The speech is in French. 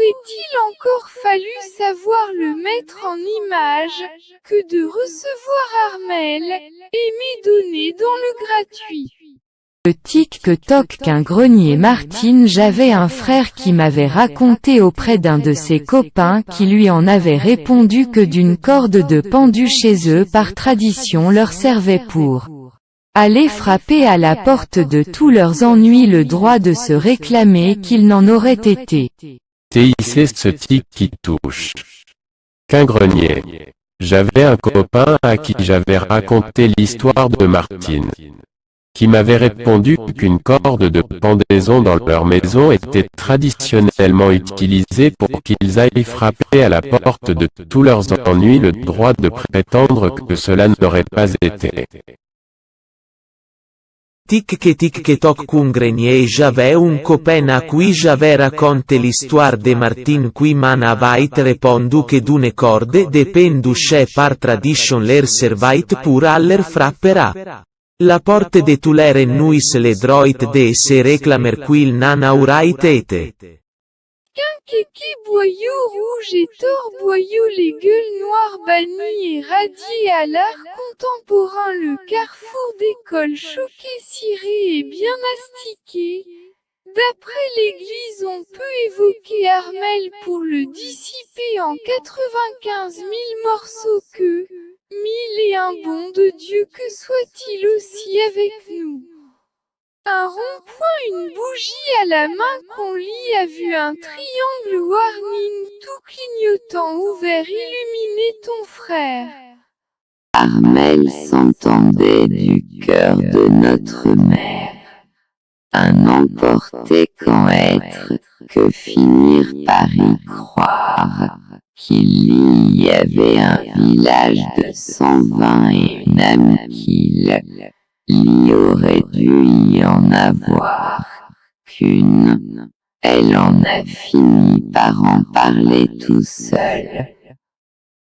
aurait-il encore fallu savoir le mettre en image, que de recevoir Armel, et m'y donner dans le gratuit. Le tic-que-toc qu'un grenier Martine. J'avais un frère qui m'avait raconté auprès d'un de ses copains qui lui en avait répondu que d'une corde de pendu chez eux par tradition leur servait pour aller frapper à la porte de tous leurs ennuis, le droit de se réclamer qu'il n'en aurait été. TIC ce tic qui touche. Qu'un grenier. J'avais un copain à qui j'avais raconté l'histoire de Martine, qui m'avait répondu qu'une corde de pendaison dans leur maison était traditionnellement utilisée pour qu'ils aillent frapper à la porte de tous leurs ennuis, le droit de prétendre que cela n'aurait pas été. Tic-que-toc qu'un grenier. J'avais un copain à qui j'avais raconté l'histoire de Martine qui m'en avait répondu que d'une corde de pendu par tradition leur servait pour aller frapper à la porte de tous leurs ennuis, le droit de se réclamer qu'il n'en aurait été. Quinquéqui boyau rouge et torboyau, les gueules noires bannies et radiées à l'art contemporain, le carrefour d'école choqué, ciré et bien astiqué. D'après l'église on peut évoquer Armel pour le dissiper en 95 000 morceaux que, 1001 bon de Dieu que soit-il aussi avec nous. Un rond-point, une bougie à la main qu'on lit a vu un triangle warning tout clignotant ouvert illuminer ton frère. Armel s'entendait du cœur de notre mère. Un emporté qu'en être, que finir par y croire, qu'il y avait un village de 120 et une âme qu'il y aurait dû y en avoir qu'une. Elle en a fini par en parler tout seul.